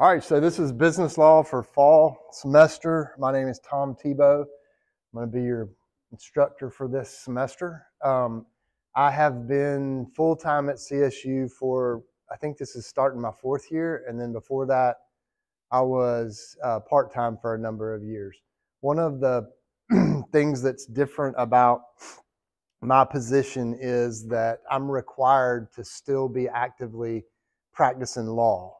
All right, so this is business law for fall semester. My name is Tom Tebow. I'm going to be your instructor for this semester. I have been full-time at CSU for, I think this is starting my fourth year, and then before that, I was part-time for a number of years. One of the things that's different about my position is that I'm required to still be actively practicing law.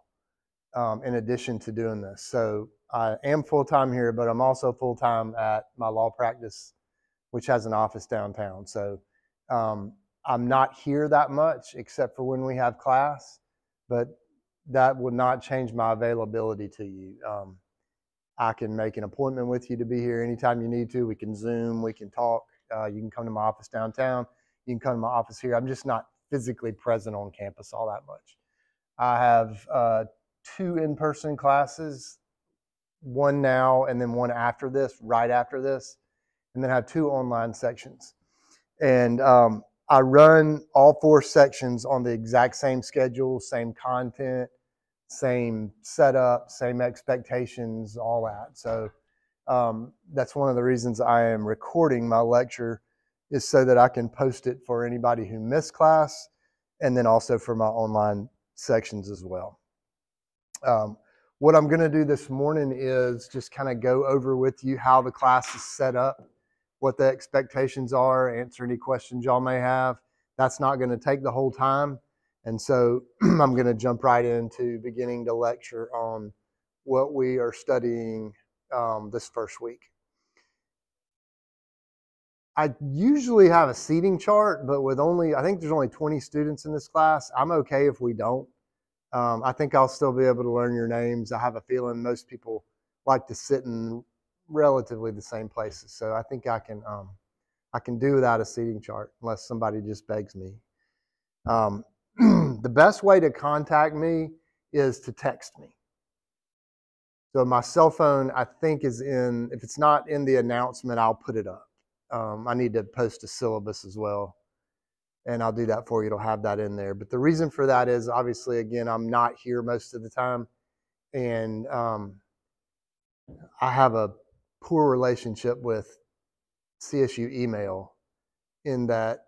In addition to doing this. So I am full-time here, but I'm also full-time at my law practice, which has an office downtown. So I'm not here that much except for when we have class, but that would not change my availability to you. I can make an appointment with you to be here anytime you need to. We can Zoom, we can talk. You can come to my office downtown. You can come to my office here. I'm just not physically present on campus all that much. I have 2 in-person classes, one now and then one after this, right after this, and then I have 2 online sections. And I run all 4 sections on the exact same schedule, same content, same setup, same expectations, all that. So that's one of the reasons I am recording my lecture, is so that I can post it for anybody who missed class, and then also for my online sections as well. What I'm going to do this morning is just kind of go over with you how the class is set up, what the expectations are, answer any questions y'all may have. That's not going to take the whole time. And so I'm going to jump right into beginning to lecture on what we are studying this first week. I usually have a seating chart, but with I think there's only 20 students in this class. I'm okay if we don't. I think I'll still be able to learn your names. I have a feeling most people like to sit in relatively the same places. So I think I can do without a seating chart unless somebody just begs me. The best way to contact me is to text me. So my cell phone, I think, is if it's not in the announcement, I'll put it up. I need to post a syllabus as well, and I'll do that for you. It'll have that in there. But the reason for that is, obviously, again, I'm not here most of the time, and I have a poor relationship with CSU email in that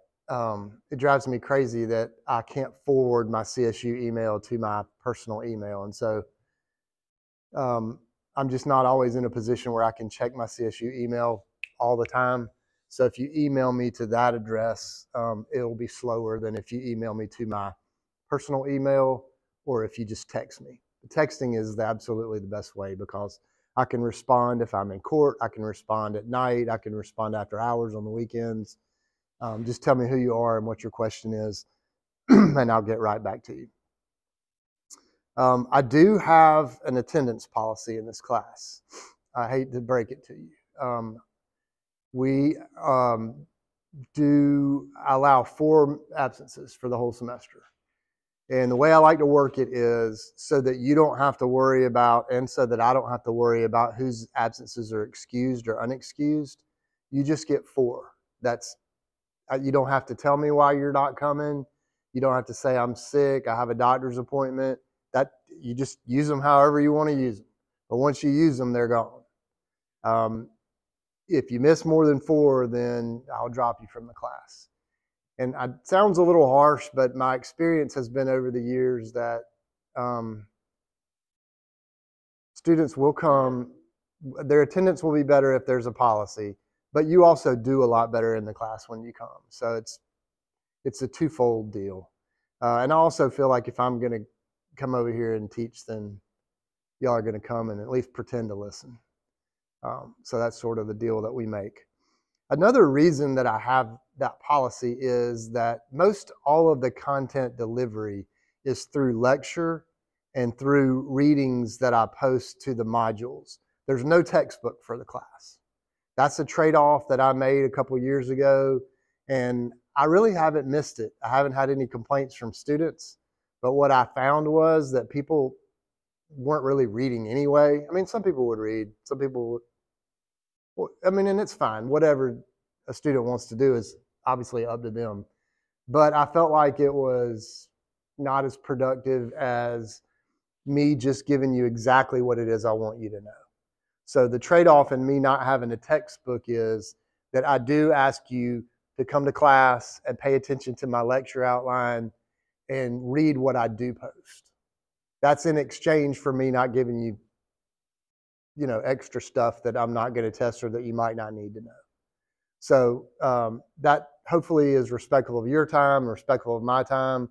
it drives me crazy that I can't forward my CSU email to my personal email. And so I'm just not always in a position where I can check my CSU email all the time. So if you email me to that address, it'll be slower than if you email me to my personal email, or if you just text me. Texting is absolutely the best way, because I can respond if I'm in court. I can respond at night. I can respond after hours on the weekends. Just tell me who you are and what your question is, and I'll get right back to you. I do have an attendance policy in this class. I hate to break it to you. We do allow 4 absences for the whole semester. And the way I like to work it is so that you don't have to worry about, and so that I don't have to worry about, whose absences are excused or unexcused. You just get 4. You don't have to tell me why you're not coming. You don't have to say I'm sick, I have a doctor's appointment. You just use them however you want to use them. But once you use them, they're gone. If you miss more than 4, then I'll drop you from the class. And it sounds a little harsh, but my experience has been over the years that students will come, their attendance will be better if there's a policy, but you also do a lot better in the class when you come. So it's a twofold deal. And I also feel like if I'm going to come over here and teach, then y'all are going to come and at least pretend to listen. So that's sort of the deal that we make. Another reason that I have that policy is that most all of the content delivery is through lecture and through readings that I post to the modules. There's no textbook for the class. That's a trade-off that I made a couple years ago, and I really haven't missed it. I haven't had any complaints from students, but what I found was that people weren't really reading anyway. I mean, some people would read, some people would. I mean, and it's fine. Whatever a student wants to do is obviously up to them. But I felt like it was not as productive as me just giving you exactly what it is I want you to know. So the trade-off in me not having a textbook is that I do ask you to come to class and pay attention to my lecture outline and read what I do post. That's in exchange for me not giving you, extra stuff that I'm not going to test or that you might not need to know. So that hopefully is respectful of your time, respectful of my time.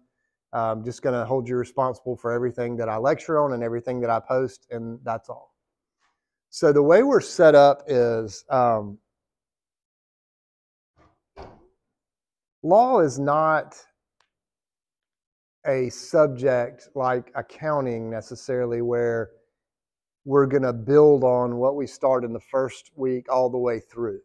I'm just going to hold you responsible for everything that I lecture on and everything that I post, and that's all. So the way we're set up is law is not a subject like accounting necessarily where we're going to build on what we start in the first week all the way through.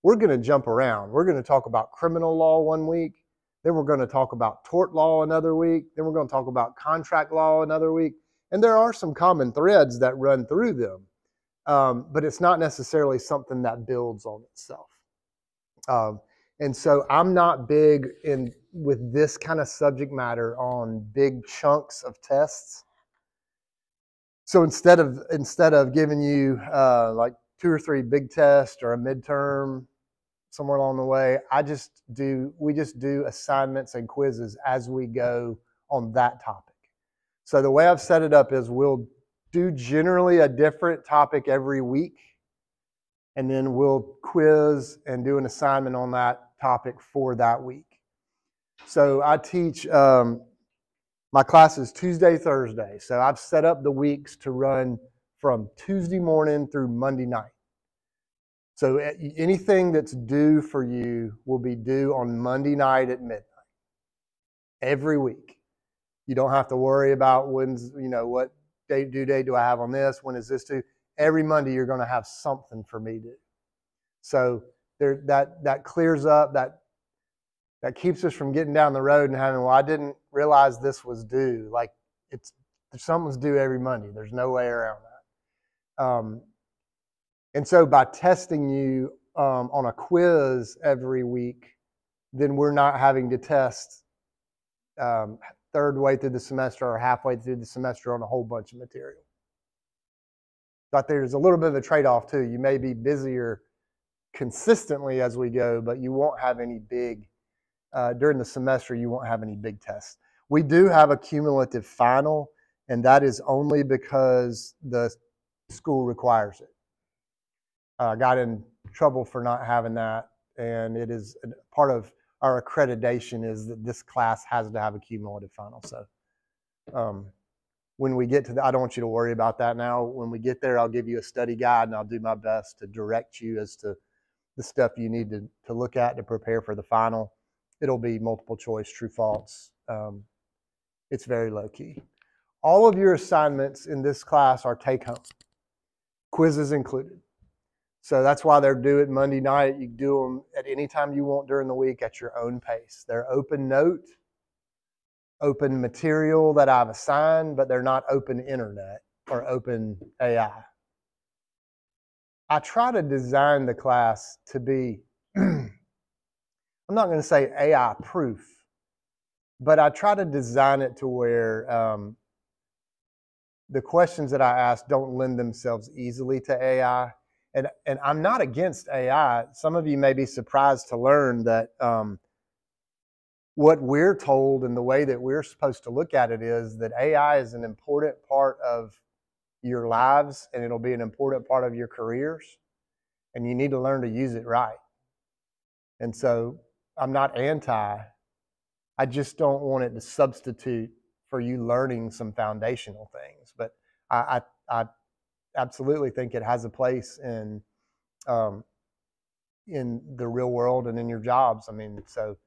We're going to jump around. We're going to talk about criminal law one week. Then we're going to talk about tort law another week. Then we're going to talk about contract law another week. And there are some common threads that run through them. But it's not necessarily something that builds on itself. And so I'm not big with this kind of subject matter on big chunks of tests. So instead of giving you like 2 or 3 big tests or a midterm somewhere along the way, we just do assignments and quizzes as we go on that topic. So the way I've set it up is we'll do generally a different topic every week, and then we'll quiz and do an assignment on that topic for that week. So I teach my classes Tuesday, Thursday. So I've set up the weeks to run from Tuesday morning through Monday night. So anything that's due for you will be due on Monday night at midnight every week. You don't have to worry about what due date do I have on this? When is this due? Every Monday you're going to have something for me to do. So that clears up, that keeps us from getting down the road and having, well, I didn't realize this was due. Like something's due every Monday. There's no way around that. And so by testing you on a quiz every week, then we're not having to test third way through the semester or halfway through the semester on a whole bunch of material. But there's a little bit of a trade-off too. You may be busier consistently as we go, but you won't have any big, during the semester, you won't have any big tests. We do have a cumulative final, and that is only because the school requires it. I got in trouble for not having that, and it is part of our accreditation is that this class has to have a cumulative final. So when we get to I don't want you to worry about that now. When we get there, I'll give you a study guide, and I'll do my best to direct you as to the stuff you need to look at to prepare for the final. It'll be multiple choice, true, false. It's very low key. All of your assignments in this class are take home, quizzes included. So that's why they're due at Monday night. You do them at any time you want during the week at your own pace. They're open note, open material that I've assigned, but they're not open internet or open AI. I try to design the class to be, I'm not going to say AI proof, but I try to design it to where the questions that I ask don't lend themselves easily to AI. And I'm not against AI. Some of you may be surprised to learn that what we're told and the way that we're supposed to look at it is that AI is an important part of your lives, and it'll be an important part of your careers, and you need to learn to use it right. And so I'm not anti. I just don't want it to substitute for you learning some foundational things. But I absolutely think it has a place in the real world and in your jobs. I mean, so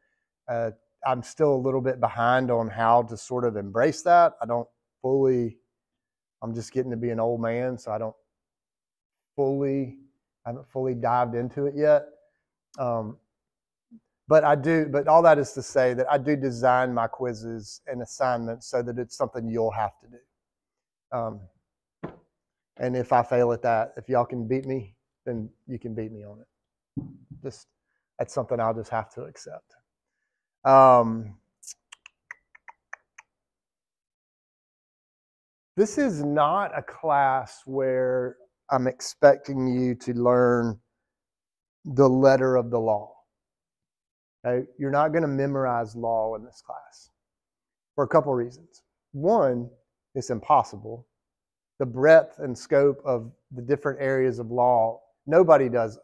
I'm still a little bit behind on how to sort of embrace that. I'm just getting to be an old man, so I haven't fully dived into it yet. But all that is to say that I do design my quizzes and assignments so that it's something you'll have to do. And if I fail at that, if y'all can beat me, then you can beat me on it. That's something I'll just have to accept. This is not a class where I'm expecting you to learn the letter of the law. Okay? You're not going to memorize law in this class for a couple reasons. One, it's impossible. The breadth and scope of the different areas of law, nobody does.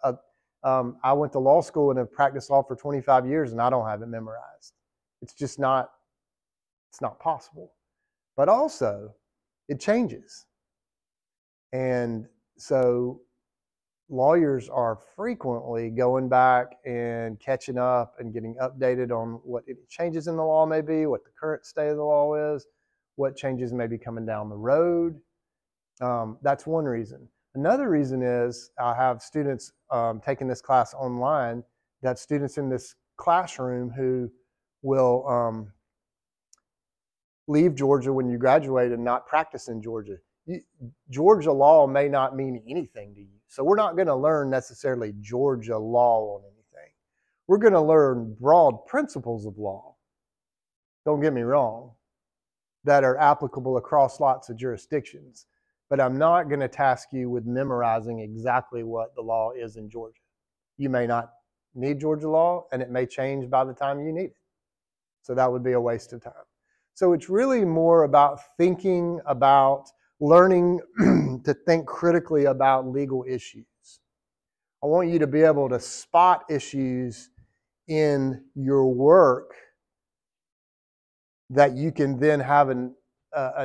I went to law school and have practiced law for 25 years, and I don't have it memorized. It's just not, it's not possible. But also, it changes. And so lawyers are frequently going back and catching up and getting updated on what changes in the law may be, what the current state of the law is, what changes may be coming down the road. That's one reason. Another reason is I have students taking this class online, that students in this classroom who will leave Georgia when you graduate and not practice in Georgia. Georgia law may not mean anything to you. So we're not going to learn necessarily Georgia law on anything. We're going to learn broad principles of law, don't get me wrong, that are applicable across lots of jurisdictions. But I'm not going to task you with memorizing exactly what the law is in Georgia. You may not need Georgia law, and it may change by the time you need it. So that would be a waste of time. So it's really more about thinking about learning to think critically about legal issues. I want you to be able to spot issues in your work that you can then have an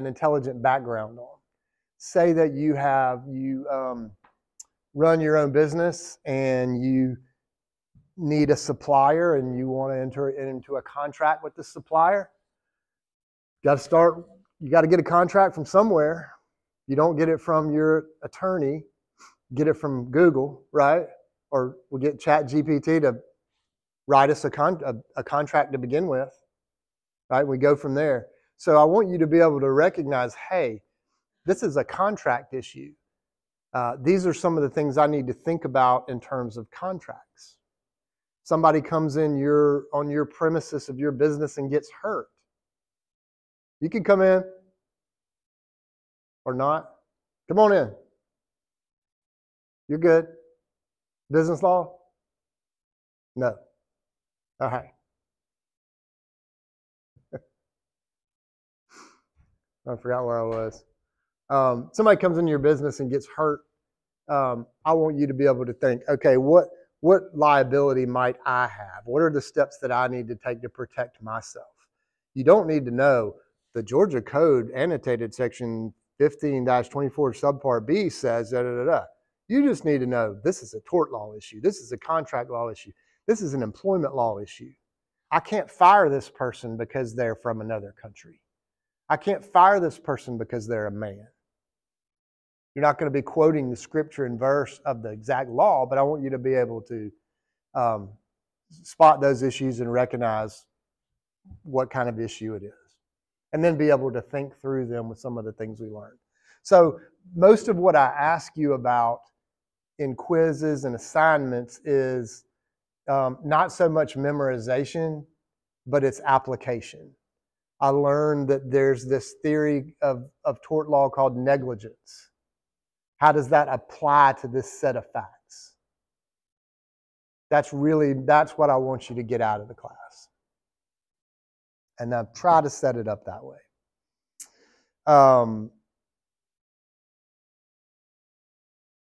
intelligent background on. Say that you run your own business and you need a supplier and you want to enter into a contract with the supplier. You got to get a contract from somewhere. You don't get it from your attorney, get it from Google, right? Or we get ChatGPT to write us a contract to begin with, right? We go from there. So I want you to be able to recognize, hey, this is a contract issue. These are some of the things I need to think about in terms of contracts. Somebody comes in on your premises of your business and gets hurt. You can come in or not. Come on in. You're good. Business law? No. All right. I forgot where I was. Somebody comes into your business and gets hurt. I want you to be able to think, okay, what liability might I have? What are the steps that I need to take to protect myself? You don't need to know the Georgia Code annotated section 15-24 subpart B says da, da, da, da. You just need to know this is a tort law issue. This is a contract law issue. This is an employment law issue. I can't fire this person because they're from another country. I can't fire this person because they're a man. You're not going to be quoting the scripture and verse of the exact law, but I want you to be able to spot those issues and recognize what kind of issue it is. And then be able to think through them with some of the things we learned. So most of what I ask you about in quizzes and assignments is not so much memorization, but it's application. I learned that there's this theory of tort law called negligence. How does that apply to this set of facts? That's what I want you to get out of the class. And I've tried to set it up that way.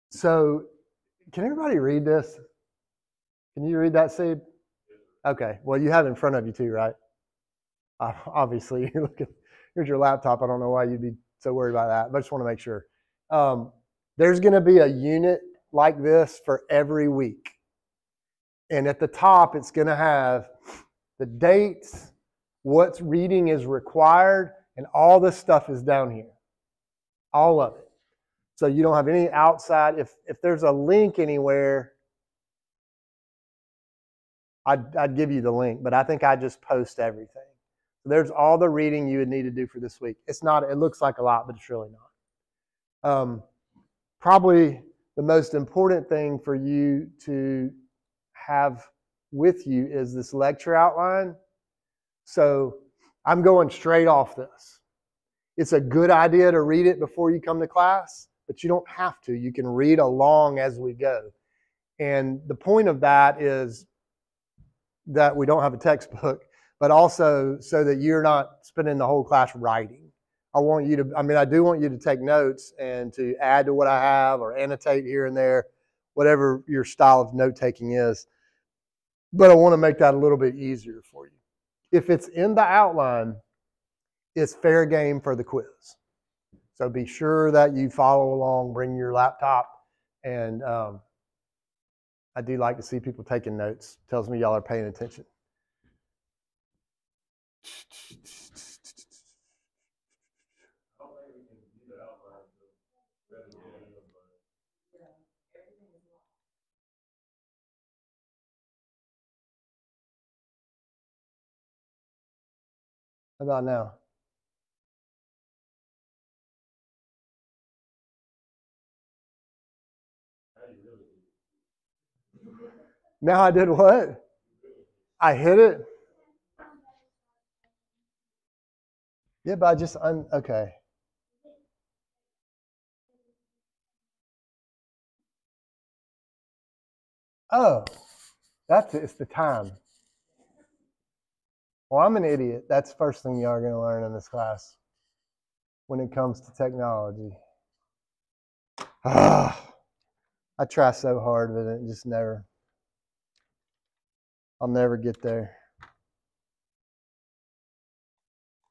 So can everybody read this? Can you read that, Seed? Okay. Well, you have it in front of you too, right? Obviously, you're looking. Here's your laptop. I don't know why you'd be so worried about that, but I just want to make sure. There's going to be a unit like this for every week. And at the top, it's going to have the dates, what reading is required, and all this stuff is down here. All of it. So you don't have any outside. If there's a link anywhere, I'd give you the link, but I think I just post everything. So there's all the reading you would need to do for this week. It's not, it looks like a lot, but it's really not. Probably the most important thing for you to have with you is this lecture outline. So I'm going straight off this. It's a good idea to read it before you come to class, but you don't have to. You can read along as we go. And the point of that is that we don't have a textbook, but also so that you're not spending the whole class writing. I do want you to take notes and to add to what I have or annotate here and there, whatever your style of note-taking is. But I want to make that a little bit easier for you. If it's in the outline, it's fair game for the quiz. So be sure that you follow along, bring your laptop, and I do like to see people taking notes. Tells me y'all are paying attention. How about now? Now I did what? I hit it? Yeah, but I just, okay. Oh, it's the time. Well, I'm an idiot. That's the first thing y'all are going to learn in this class when it comes to technology. I try so hard, but it just never, I'll never get there.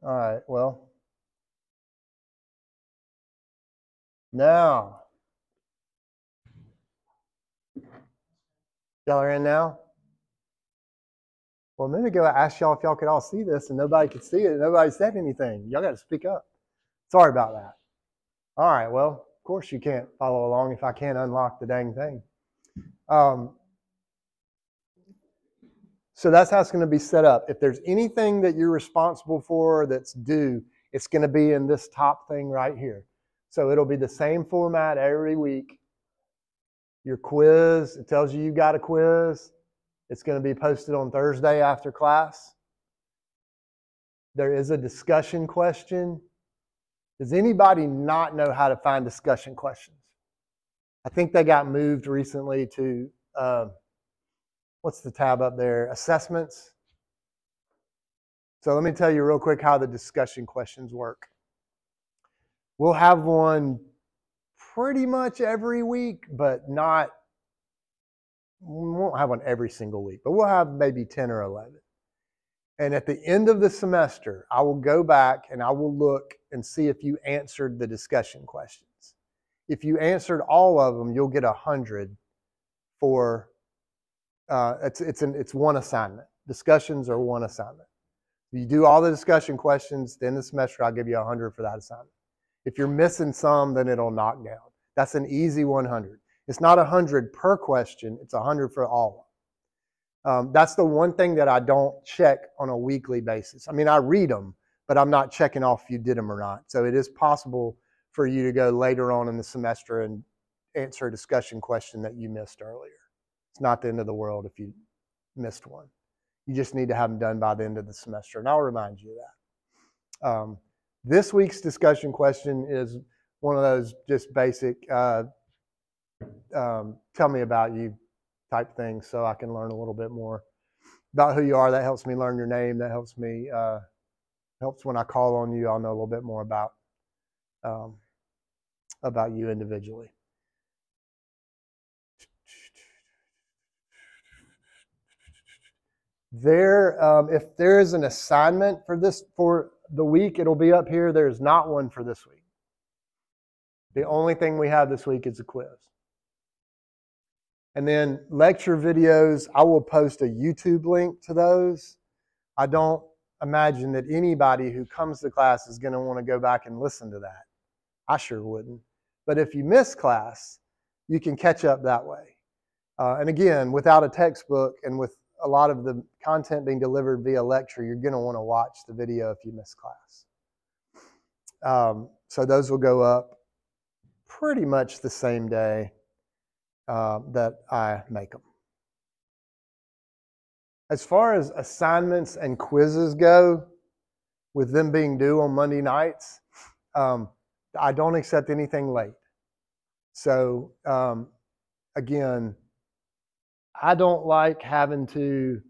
All right, well, now, y'all are in now? Well, a minute ago, I asked y'all if y'all could all see this, and nobody could see it. Nobody said anything. Y'all got to speak up. Sorry about that. All right, well, of course you can't follow along if I can't unlock the dang thing. So that's how it's going to be set up. If there's anything that you're responsible for that's due, it's going to be in this top thing right here. So it'll be the same format every week. Your quiz, it tells you got a quiz. It's going to be posted on Thursday after class. There is a discussion question. Does anybody not know how to find discussion questions? I think they got moved recently to, what's the tab up there? Assessments. So let me tell you real quick how the discussion questions work. We'll have one pretty much every week, but we won't have one every single week, but we'll have maybe 10 or 11. And at the end of the semester, I will go back and I will look and see if you answered the discussion questions. If you answered all of them, you'll get 100 for, it's one assignment. Discussions are one assignment. If you do all the discussion questions, then the semester, I'll give you 100 for that assignment. If you're missing some, then it'll knock down. That's an easy 100. It's not 100 per question, it's 100 for all of them. That's the one thing that I don't check on a weekly basis. I mean, I read them, but I'm not checking off if you did them or not. So it is possible for you to go later on in the semester and answer a discussion question that you missed earlier. It's not the end of the world if you missed one. You just need to have them done by the end of the semester, and I'll remind you of that. This week's discussion question is one of those just basic tell me about you type things, so I can learn a little bit more about who you are. That helps me learn your name. That helps me, helps when I call on you, I'll know a little bit more about you individually. If there is an assignment for the week, it'll be up here. There's not one for this week. The only thing we have this week is a quiz. And then lecture videos, I will post a YouTube link to those. I don't imagine that anybody who comes to class is going to want to go back and listen to that. I sure wouldn't. But if you miss class, you can catch up that way. And again, without a textbook and with a lot of the content being delivered via lecture, you're going to want to watch the video if you miss class. So those will go up pretty much the same day that I make them. As far as assignments and quizzes go, with them being due on Monday nights, I don't accept anything late. So again, I don't like having to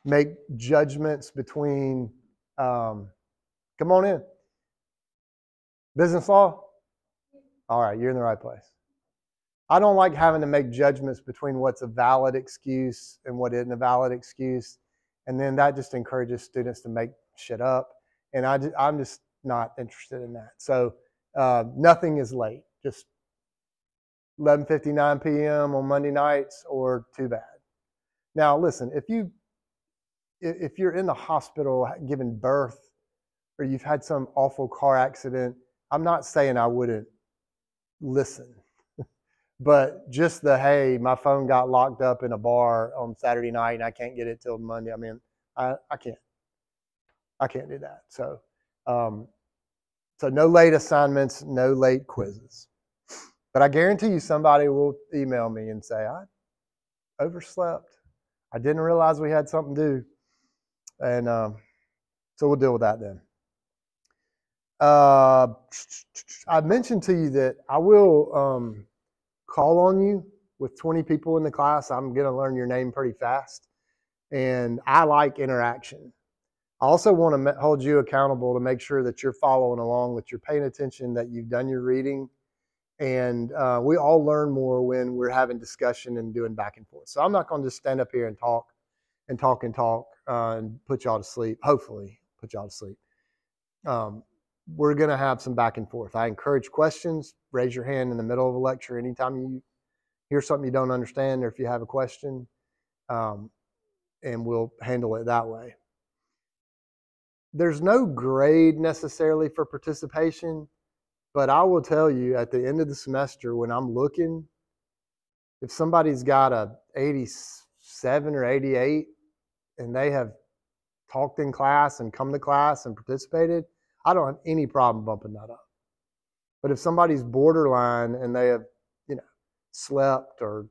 make judgments between, come on in. Business law? All right, you're in the right place. I don't like having to make judgments between what's a valid excuse and what isn't a valid excuse. And then that just encourages students to make shit up. And I'm just not interested in that. So nothing is late. Just 11:59 p.m. on Monday nights or too bad. Now, listen, if you're in the hospital giving birth or you've had some awful car accident, I'm not saying I wouldn't listen. But just hey, my phone got locked up in a bar on Saturday night and I can't get it till Monday. I mean, I can't do that. So, so no late assignments, no late quizzes. But I guarantee you somebody will email me and say, I overslept. I didn't realize we had something due. And so we'll deal with that then. I mentioned to you that I will call on you with 20 people in the class. I'm going to learn your name pretty fast. And I like interaction. I also want to hold you accountable to make sure that you're following along, that you're paying attention, that you've done your reading. And we all learn more when we're having discussion and doing back and forth. So I'm not going to just stand up here and talk and put y'all to sleep, hopefully put y'all to sleep. We're going to have some back and forth. I encourage questions. Raise your hand in the middle of a lecture anytime you hear something you don't understand or if you have a question, and we'll handle it that way. There's no grade necessarily for participation, but I will tell you at the end of the semester when I'm looking, if somebody's got a 87 or 88 and they have talked in class and come to class and participated, I don't have any problem bumping that up. But if somebody's borderline and they have, slept or,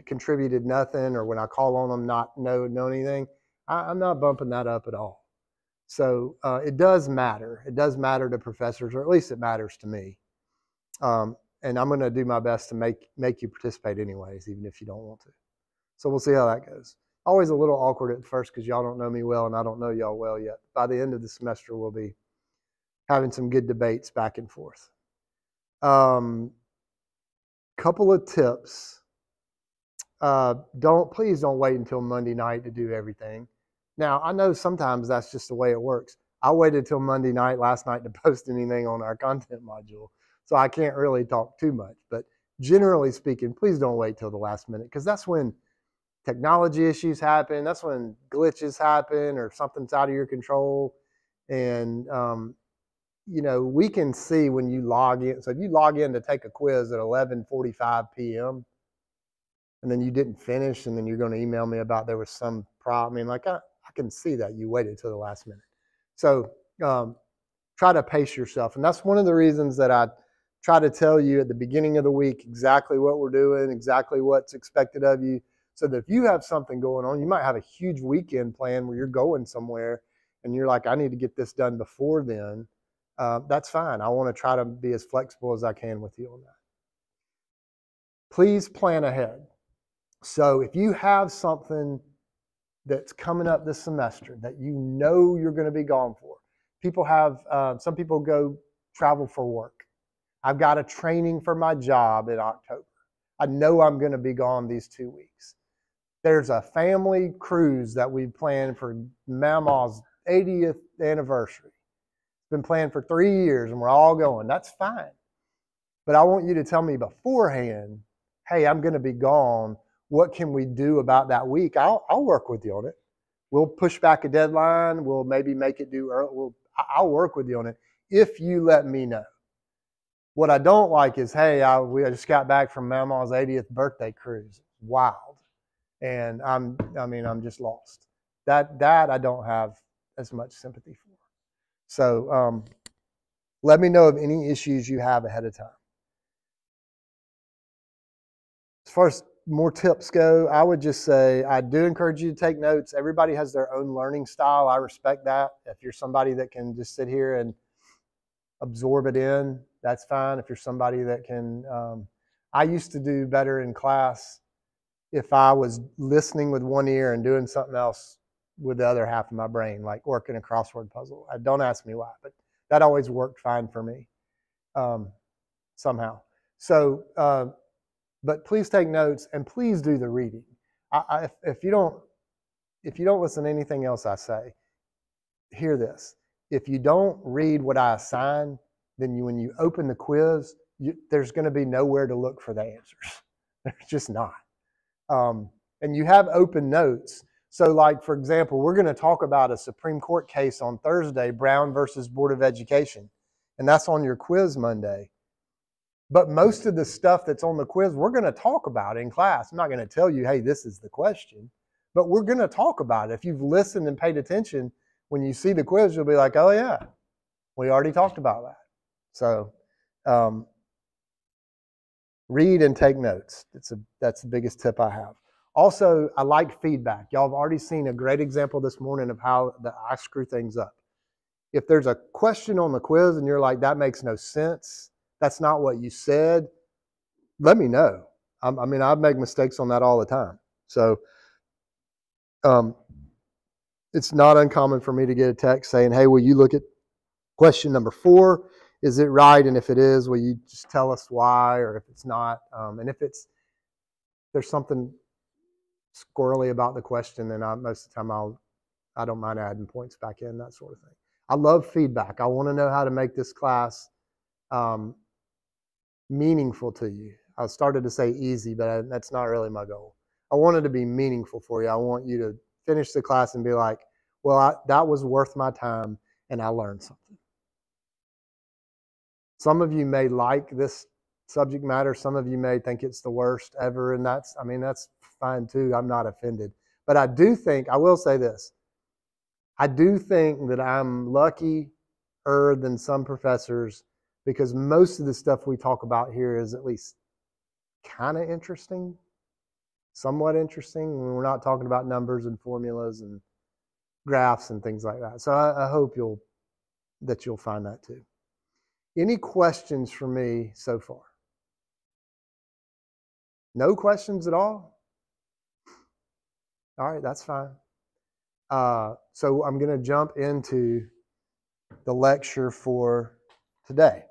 contributed nothing, or when I call on them not know anything, I'm not bumping that up at all. So it does matter. It does matter to professors, or at least it matters to me. And I'm going to do my best to make you participate anyways, even if you don't want to. So we'll see how that goes. Always a little awkward at first because y'all don't know me well and I don't know y'all well yet. By the end of the semester, we'll be having some good debates back and forth. Couple of tips. Please don't wait until Monday night to do everything. Now, I know sometimes that's just the way it works. I waited till Monday night last night to post anything on our content module, so I can't really talk too much. But generally speaking, please don't wait till the last minute, because that's when technology issues happen. That's when glitches happen or something's out of your control. And, we can see when you log in. So if you log in to take a quiz at 11:45 p.m., and then you didn't finish, and then you're going to email me about there was some problem. I mean, I can see that you waited till the last minute. So try to pace yourself. And that's one of the reasons that I try to tell you at the beginning of the week exactly what we're doing, exactly what's expected of you, so that if you have something going on, you might have a huge weekend plan where you're going somewhere and you're like, I need to get this done before then. That's fine. I want to try to be as flexible as I can with you on that. Please plan ahead. So if you have something that's coming up this semester that you're going to be gone for. People have, some people go travel for work. I've got a training for my job in October. I know I'm going to be gone these 2 weeks. There's a family cruise that we planned for Mama's 80th anniversary. It's been planned for 3 years and we're all going. That's fine. But I want you to tell me beforehand, hey, I'm going to be gone. What can we do about that week? I'll work with you on it. We'll push back a deadline. We'll maybe make it due early. I'll work with you on it if you let me know. What I don't like is, hey, I just got back from Mama's 80th birthday cruise. Wild. And I'm just lost. That I don't have as much sympathy for. So let me know of any issues you have ahead of time. As far as more tips go, I would just say I do encourage you to take notes. Everybody has their own learning style. I respect that. If you're somebody that can just sit here and absorb it in, that's fine. If you're somebody that can, I used to do better in class if I was listening with one ear and doing something else with the other half of my brain, like working a crossword puzzle. Don't ask me why, but that always worked fine for me somehow. So, but please take notes and please do the reading. If you don't listen to anything else I say, hear this. If you don't read what I assign, then when you open the quiz, there's going to be nowhere to look for the answers. There's just not. And you have open notes. So like, for example, we're going to talk about a Supreme Court case on Thursday, Brown versus Board of Education. And that's on your quiz Monday. But most of the stuff that's on the quiz, we're going to talk about in class. I'm not going to tell you, hey, this is the question. But we're going to talk about it. If you've listened and paid attention, when you see the quiz, you'll be like, oh, yeah, we already talked about that. So read and take notes. That's the biggest tip I have. Also, I like feedback. Y'all have already seen a great example this morning of how I screw things up. If there's a question on the quiz and you're like, that makes no sense, that's not what you said, let me know. I mean, I make mistakes on that all the time. So it's not uncommon for me to get a text saying, hey, will you look at question number 4? Is it right? And if it is, will you just tell us why? Or if it's not, and if there's something squirrely about the question, then most of the time I don't mind adding points back in, that sort of thing. I love feedback. I want to know how to make this class meaningful to you. I started to say easy, but that's not really my goal. I want it to be meaningful for you. I want you to finish the class and be like, well, that was worth my time and I learned something. Some of you may like this subject matter. Some of you may think it's the worst ever, and that's fine too. I'm not offended. But I will say this. I do think that I'm luckier than some professors because most of the stuff we talk about here is at least kind of interesting, somewhat interesting. We're not talking about numbers and formulas and graphs and things like that. So I hope you'll find that too. Any questions for me so far? No questions at all? All right, that's fine. So I'm going to jump into the lecture for today.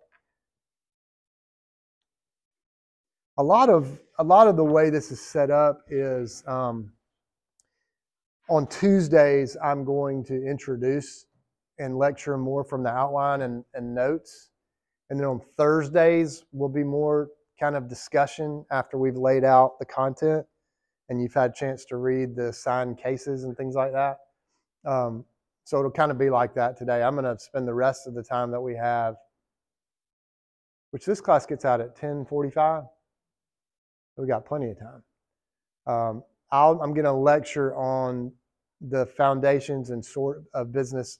A lot of the way this is set up is on Tuesdays I'm going to introduce and lecture more from the outline and notes. And then on Thursdays will be more kind of discussion after we've laid out the content and you've had a chance to read the signed cases and things like that. So it'll kind of be like that today. I'm going to spend the rest of the time that we have, which this class gets out at 10:45. We got plenty of time. I'm going to lecture on the foundations and sort of business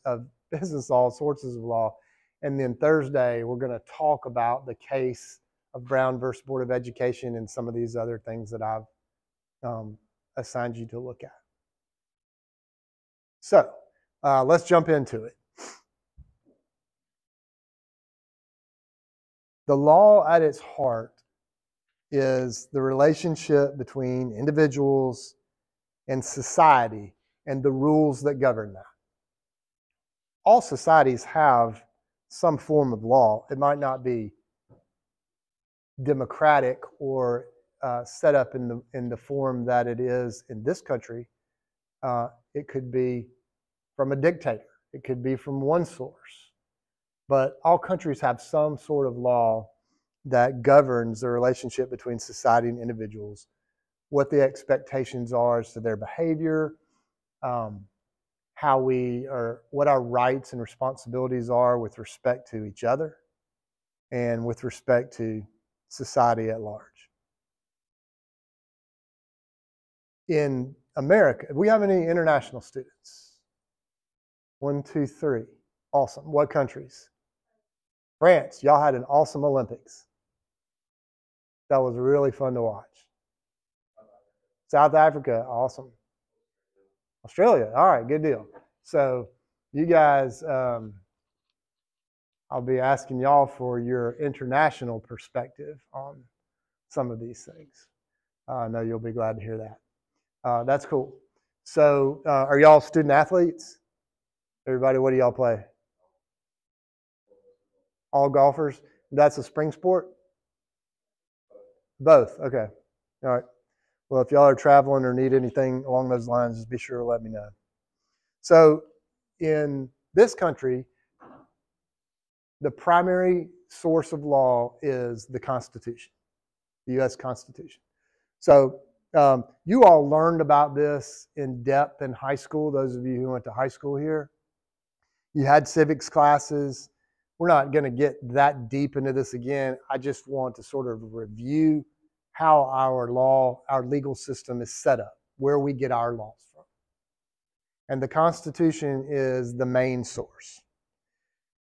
law, sources of law. And then Thursday, we're going to talk about the case of Brown versus Board of Education and some of these other things that I've assigned you to look at. So let's jump into it. The law at its heart is the relationship between individuals and society and the rules that govern that. All societies have some form of law. It might not be democratic or set up in the form that it is in this country. It could be from a dictator. It could be from one source. But all countries have some sort of law that governs the relationship between society and individuals, what the expectations are as to their behavior, what our rights and responsibilities are with respect to each other and with respect to society at large. In America, do we have any international students? 1, 2, 3. Awesome. What countries? France. Y'all had an awesome Olympics. That was really fun to watch. South Africa. Awesome. Australia. All right, good deal. So you guys, I'll be asking y'all for your international perspective on some of these things. I know you'll be glad to hear that. That's cool. So, are y'all student athletes? Everybody, what do y'all play? All golfers? That's a spring sport? Both. Okay. All right. Well, if y'all are traveling or need anything along those lines, just be sure to let me know. So, in this country, the primary source of law is the Constitution, the U.S. Constitution. So, you all learned about this in depth in high school, those of you who went to high school here. You had civics classes. We're not going to get that deep into this again. I just want to sort of review how our legal system is set up, where we get our laws from. And the Constitution is the main source.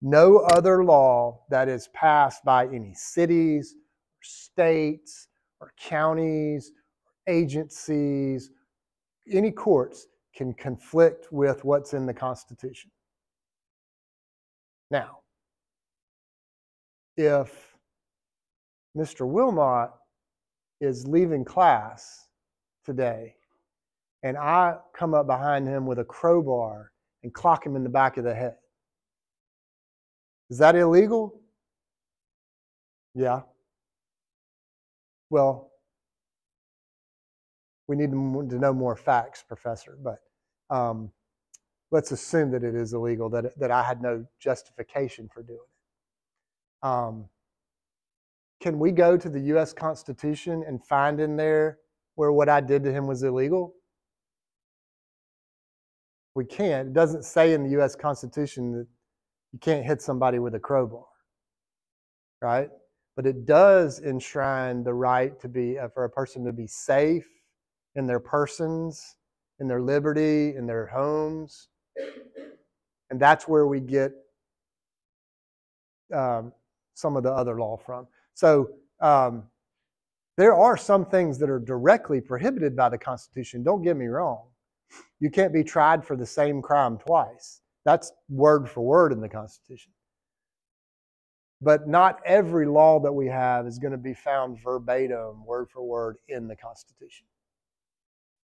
No other law that is passed by any cities, or states, or counties, or agencies, any courts can conflict with what's in the Constitution. Now, if Mr. Wilmot is leaving class today and I come up behind him with a crowbar and clock him in the back of the head, is that illegal? Yeah. Well, we need to know more facts, Professor, but let's assume that it is illegal, that I had no justification for doing it. Can we go to the U.S. Constitution and find in there where what I did to him was illegal? We can't. It doesn't say in the U.S. Constitution that you can't hit somebody with a crowbar, right? But it does enshrine the right to be for a person to be safe in their persons, in their liberty, in their homes. And that's where we get some of the other law from. So there are some things that are directly prohibited by the Constitution. Don't get me wrong. You can't be tried for the same crime twice. That's word for word in the Constitution. But not every law that we have is going to be found verbatim, word for word, in the Constitution.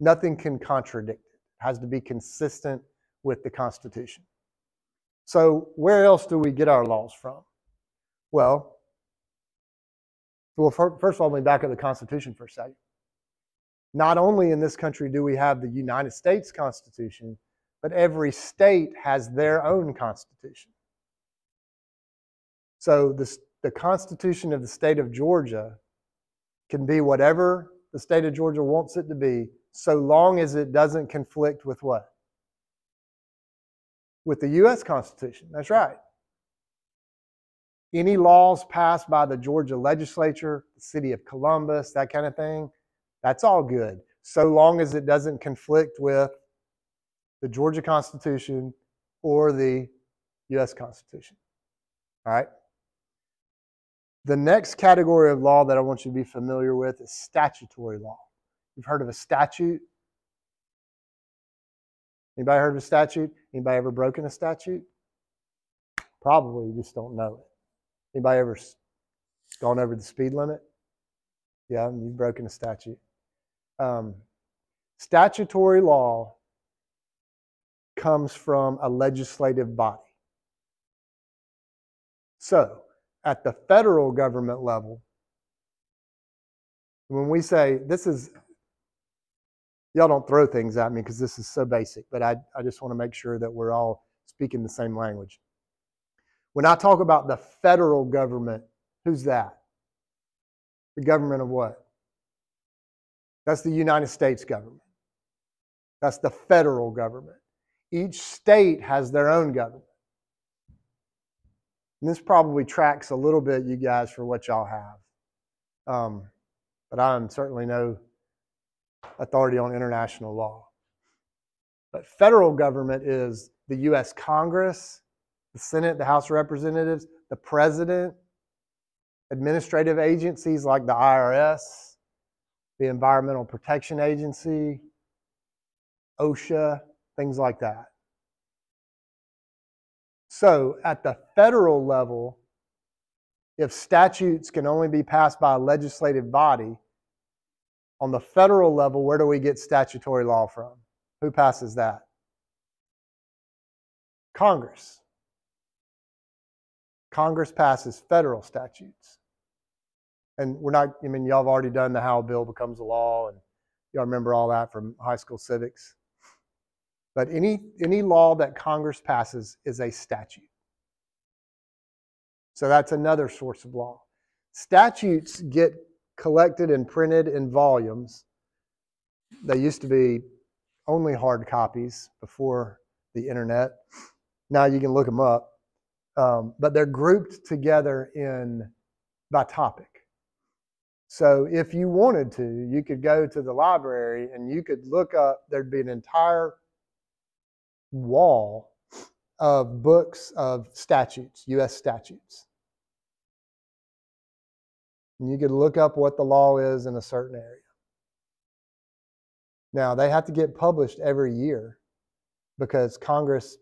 Nothing can contradict it. It has to be consistent with the Constitution. So where else do we get our laws from? Well, first of all, let me back up the Constitution for a second. Not only in this country do we have the United States Constitution, but every state has their own constitution. So the Constitution of the state of Georgia can be whatever the state of Georgia wants it to be, so long as it doesn't conflict with what? With the U.S. Constitution. That's right. Any laws passed by the Georgia legislature, the city of Columbus, that kind of thing, that's all good, so long as it doesn't conflict with the Georgia Constitution or the U.S. Constitution. All right? The next category of law that I want you to be familiar with is statutory law. You've heard of a statute? Anybody heard of a statute? Anybody ever broken a statute? Probably, you just don't know it. Anybody ever gone over the speed limit? Yeah, you've broken a statute. Statutory law comes from a legislative body. So, at the federal government level, when we say this is, y'all don't throw things at me because this is so basic, but I just want to make sure that we're all speaking the same language. When I talk about the federal government, who's that? The government of what? That's the United States government. That's the federal government. Each state has their own government. And this probably tracks a little bit, you guys, for what y'all have. But I'm certainly no authority on international law. But federal government is the U.S. Congress, the Senate, the House of Representatives, the President, administrative agencies like the IRS, the Environmental Protection Agency, OSHA, things like that. So at the federal level, if statutes can only be passed by a legislative body, on the federal level, where do we get statutory law from? Who passes that? Congress. Congress passes federal statutes. And we're not, I mean, y'all have already done the How a Bill Becomes a Law, and y'all remember all that from high school civics. But any law that Congress passes is a statute. So that's another source of law. Statutes get collected and printed in volumes. They used to be only hard copies before the internet. Now you can look them up. But they're grouped together by topic. So if you wanted to, you could go to the library and you could look up, there'd be an entire wall of books of statutes, U.S. statutes. And you could look up what the law is in a certain area. Now, they have to get published every year because Congress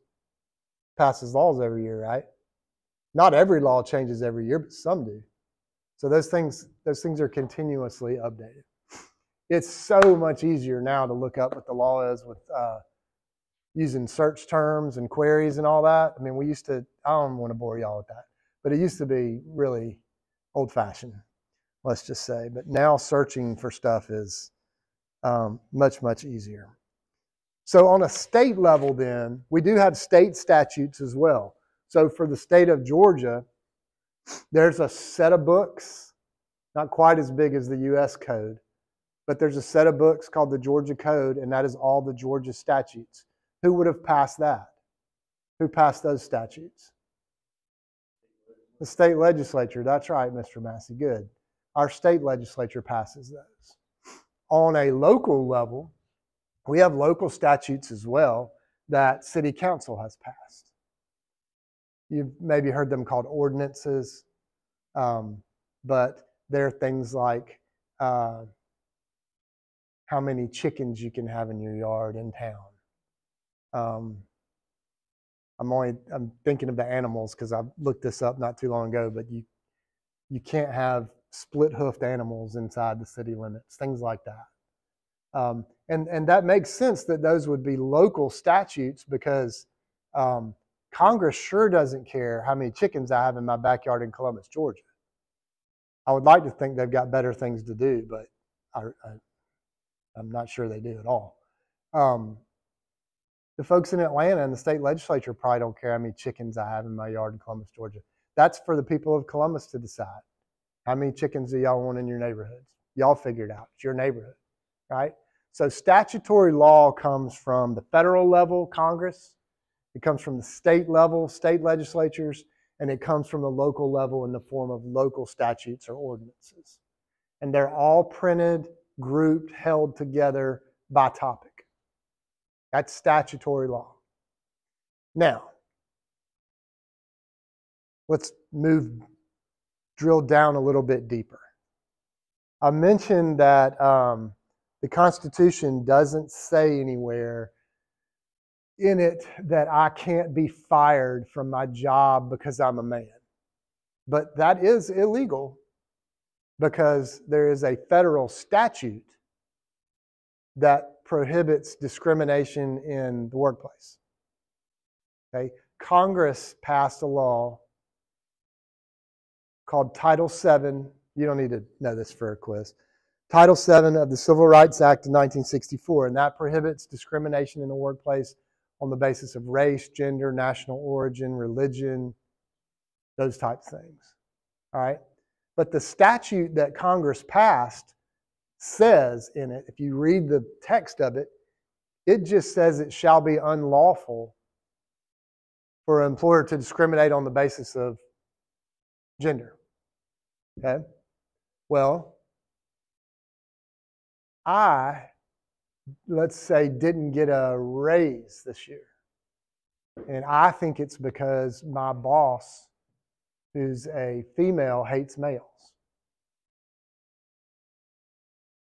passes laws every year, right? Not every law changes every year, but some do. So those things are continuously updated. It's so much easier now to look up what the law is with using search terms and queries and all that. I mean, we used to, I don't want to bore y'all with that, but it used to be really old-fashioned, let's just say. But now searching for stuff is much, much easier. So on a state level then, we do have state statutes as well. So for the state of Georgia, there's a set of books, not quite as big as the U.S. Code, but there's a set of books called the Georgia Code, and that is all the Georgia statutes. Who would have passed that? Who passed those statutes? The state legislature. That's right, Mr. Massey. Good. Our state legislature passes those. On a local level, we have local statutes as well that city council has passed. You've maybe heard them called ordinances, but they're things like how many chickens you can have in your yard in town. I'm thinking of the animals because I looked this up not too long ago, but you can't have split-hoofed animals inside the city limits, things like that. And that makes sense that those would be local statutes because Congress sure doesn't care how many chickens I have in my backyard in Columbus, Georgia. I would like to think they've got better things to do, but I'm not sure they do at all. The folks in Atlanta and the state legislature probably don't care how many chickens I have in my yard in Columbus, Georgia. That's for the people of Columbus to decide. How many chickens do y'all want in your neighborhoods? Y'all figure it out. It's your neighborhood, right? So statutory law comes from the federal level, Congress. It comes from the state level, state legislatures, and it comes from the local level in the form of local statutes or ordinances. And they're all printed, grouped, held together by topic. That's statutory law. Now, let's drill down a little bit deeper. I mentioned that the Constitution doesn't say anywhere in it that I can't be fired from my job because I'm a man. But that is illegal because there is a federal statute that prohibits discrimination in the workplace. Okay? Congress passed a law called Title VII. You don't need to know this for a quiz. Title VII of the Civil Rights Act of 1964, and that prohibits discrimination in the workplace on the basis of race, gender, national origin, religion, those types of things. All right? But the statute that Congress passed says in it, if you read the text of it, it just says it shall be unlawful for an employer to discriminate on the basis of gender. Okay? Well, let's say, didn't get a raise this year. And I think it's because my boss, who's a female, hates males.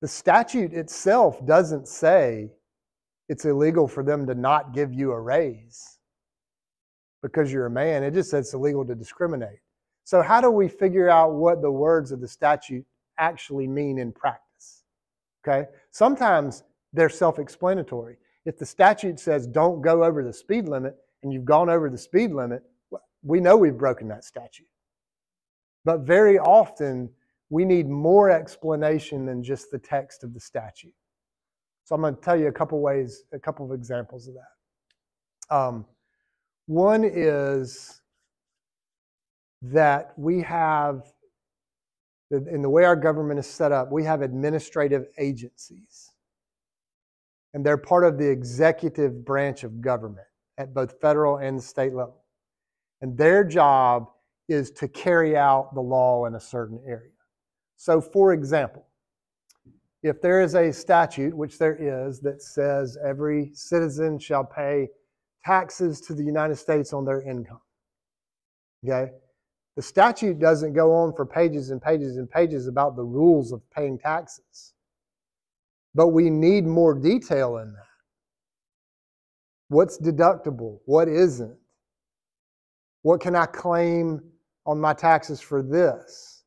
The statute itself doesn't say it's illegal for them to not give you a raise. because you're a man. It just says it's illegal to discriminate. So how do we figure out what the words of the statute actually mean in practice? Okay? Sometimes they're self-explanatory. If the statute says don't go over the speed limit and you've gone over the speed limit, we know we've broken that statute. But very often, we need more explanation than just the text of the statute. So I'm going to tell you a couple of examples of that. One is that we have, in the way our government is set up, we have administrative agencies. And they're part of the executive branch of government at both federal and state level. And their job is to carry out the law in a certain area. So for example, if there is a statute, which there is, that says every citizen shall pay taxes to the United States on their income, okay? The statute doesn't go on for pages and pages and pages about the rules of paying taxes. But we need more detail in that. What's deductible? What isn't? What can I claim on my taxes for this?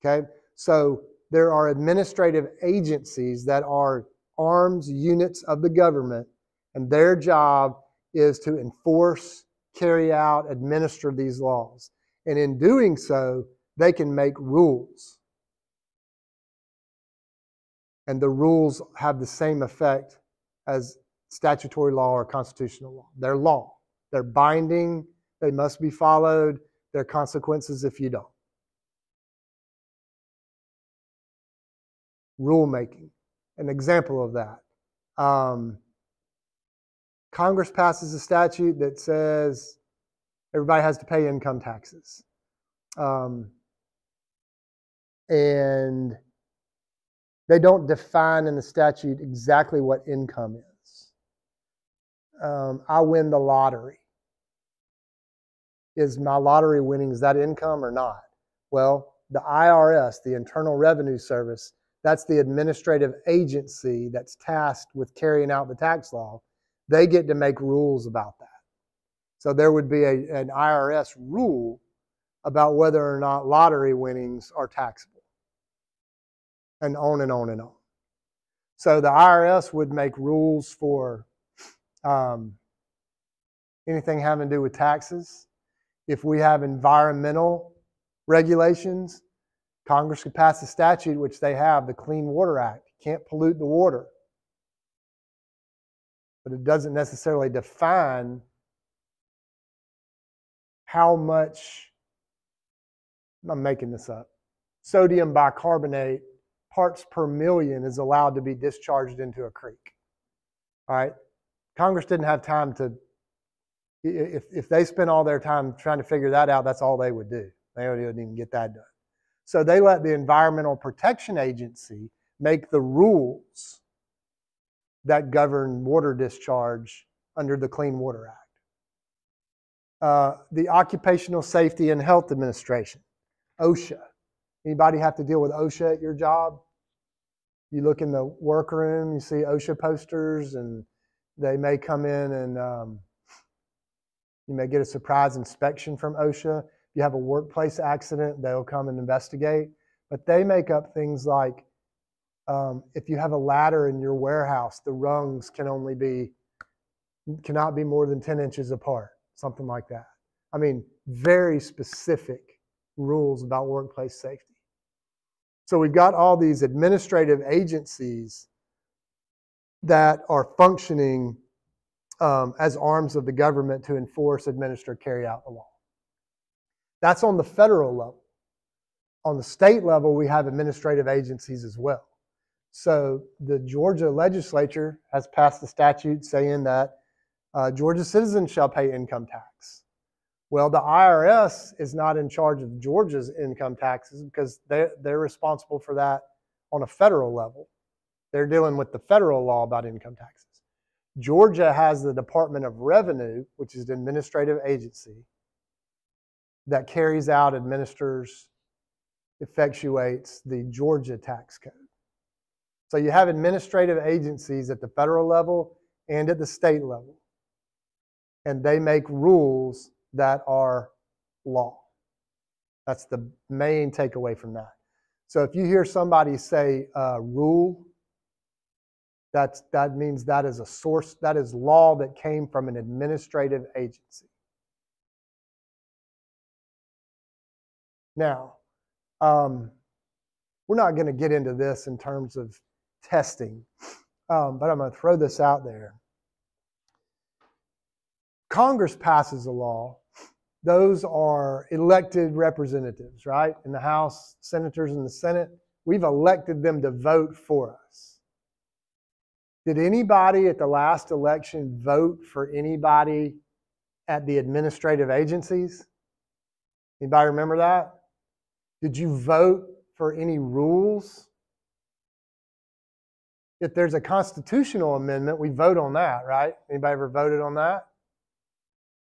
Okay, so there are administrative agencies that are arms units of the government, and their job is to enforce, carry out, administer these laws. And in doing so, they can make rules. And the rules have the same effect as statutory law or constitutional law. They're law. They're binding. They must be followed. There are consequences if you don't. Rulemaking, an example of that. Congress passes a statute that says everybody has to pay income taxes. And they don't define in the statute exactly what income is. I win the lottery. Is my lottery winning, is that income or not? Well, the IRS, the Internal Revenue Service, that's the administrative agency that's tasked with carrying out the tax law. They get to make rules about that. So there would be an IRS rule about whether or not lottery winnings are taxable. And on and on and on. So the IRS would make rules for anything having to do with taxes. If we have environmental regulations, Congress could pass a statute, which they have, the Clean Water Act. You can't pollute the water. But it doesn't necessarily define how much, I'm making this up, sodium bicarbonate parts per million is allowed to be discharged into a creek. All right? Congress didn't have time to, if they spent all their time trying to figure that out, that's all they would do. They wouldn't even get that done. So they let the Environmental Protection Agency make the rules that govern water discharge under the Clean Water Act. The Occupational Safety and Health Administration, OSHA. Anybody have to deal with OSHA at your job? You look in the workroom, you see OSHA posters, and they may come in and you may get a surprise inspection from OSHA. If you have a workplace accident, they'll come and investigate. But they make up things like if you have a ladder in your warehouse, the rungs cannot be more than 10 inches apart, something like that. I mean, very specific rules about workplace safety. So we've got all these administrative agencies that are functioning as arms of the government to enforce, administer, carry out the law. That's on the federal level. On the state level, we have administrative agencies as well. So the Georgia legislature has passed a statute saying that Georgia citizens shall pay income tax. Well, the IRS is not in charge of Georgia's income taxes because they're responsible for that on a federal level. They're dealing with the federal law about income taxes. Georgia has the Department of Revenue, which is an administrative agency that carries out, administers, effectuates the Georgia tax code. So you have administrative agencies at the federal level and at the state level. And they make rules that are law. That's the main takeaway from that. So if you hear somebody say rule, that means that is a source, that is law that came from an administrative agency. Now, we're not going to get into this in terms of testing, but I'm going to throw this out there. Congress passes a law. Those are elected representatives, right? In the House, senators in the Senate, we've elected them to vote for us. Did anybody at the last election vote for anybody at the administrative agencies? Anybody remember that? Did you vote for any rules? If there's a constitutional amendment, we vote on that, right? Anybody ever voted on that?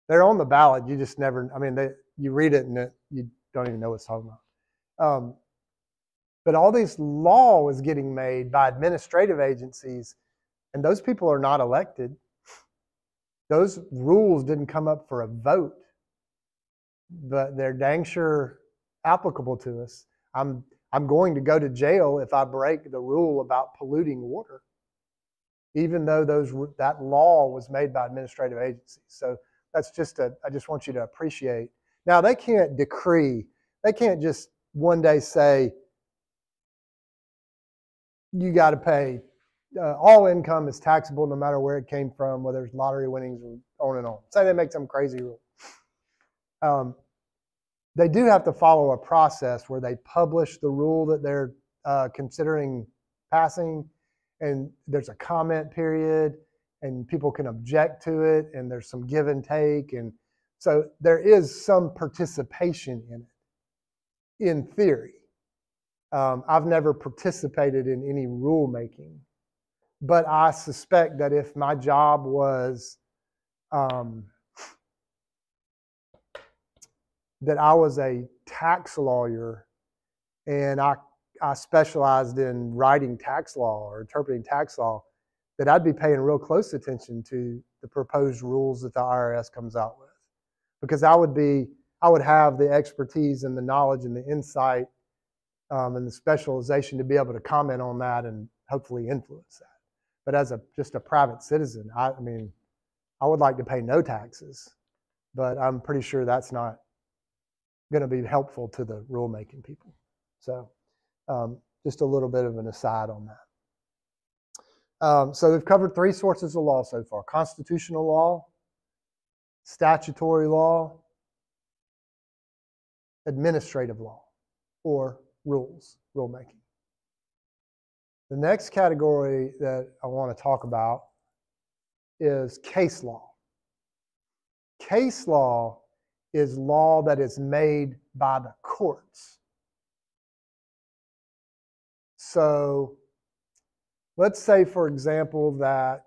They're on the ballot. You just never, I mean, you read it and you don't even know what it's talking about. But all this law is getting made by administrative agencies, and those people are not elected. Those rules didn't come up for a vote, but they're dang sure applicable to us. I'm going to go to jail if I break the rule about polluting water, even though that law was made by administrative agencies. So that's just I just want you to appreciate. Now, they can't decree. They can't just one day say, you got to pay, all income is taxable no matter where it came from, whether it's lottery winnings or on and on. Say they make some crazy rule. They do have to follow a process where they publish the rule that they're considering passing, and there's a comment period, and people can object to it, and there's some give and take, and so there is some participation in it, in theory. I've never participated in any rulemaking, but I suspect that if my job was that I was a tax lawyer and I specialized in writing tax law or interpreting tax law, that I'd be paying real close attention to the proposed rules that the IRS comes out with, because I would have the expertise and the knowledge and the insight and the specialization to be able to comment on that and hopefully influence that. But as just a private citizen, I mean, I would like to pay no taxes, but I'm pretty sure that's not going to be helpful to the rulemaking people. So just a little bit of an aside on that. So we've covered 3 sources of law so far: constitutional law, statutory law, administrative law, or rules, rulemaking. The next category that I want to talk about is case law. Case law is law that is made by the courts. So let's say, for example, that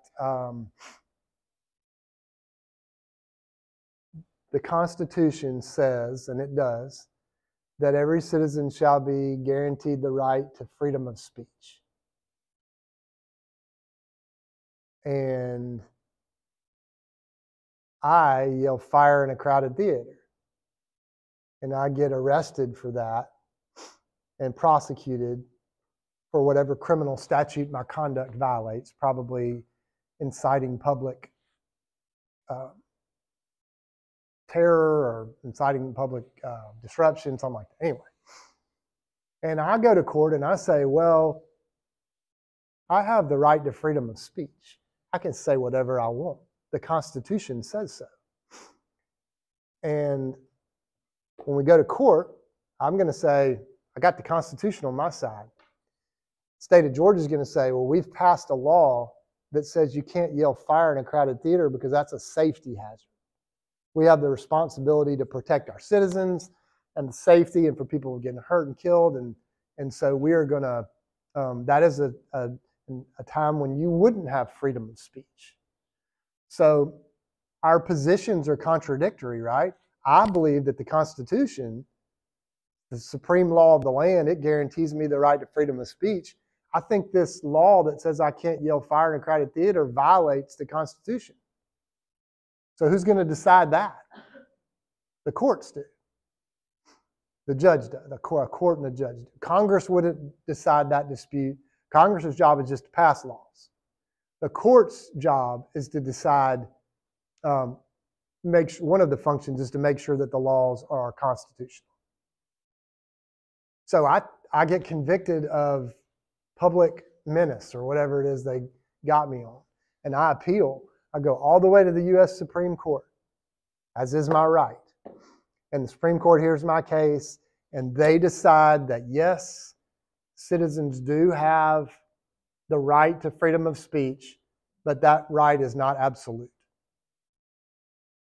the Constitution says, and it does, that every citizen shall be guaranteed the right to freedom of speech. And I yell fire in a crowded theater, and I get arrested for that and prosecuted for whatever criminal statute my conduct violates, probably inciting public terror or inciting public disruption, something like that. Anyway, and I go to court and I say, well, I have the right to freedom of speech. I can say whatever I want. The Constitution says so. And when we go to court, I'm going to say, I got the Constitution on my side. The state of Georgia is going to say, well, we've passed a law that says you can't yell fire in a crowded theater because that's a safety hazard. We have the responsibility to protect our citizens and the safety and for people getting hurt and killed. And so we are going to, that is a time when you wouldn't have freedom of speech. So our positions are contradictory, right? I believe that the Constitution, the supreme law of the land, it guarantees me the right to freedom of speech. I think this law that says I can't yell fire in a crowded theater violates the Constitution. So who's going to decide that? The courts do. The judge does. A court and a judge do. Congress wouldn't decide that dispute. Congress's job is just to pass laws. The court's job is to decide, one of the functions is to make sure that the laws are constitutional. So I get convicted of public menace or whatever it is they got me on, and I appeal. I go all the way to the U.S. Supreme Court, as is my right. And the Supreme Court hears my case, and they decide that, yes, citizens do have the right to freedom of speech, but that right is not absolute.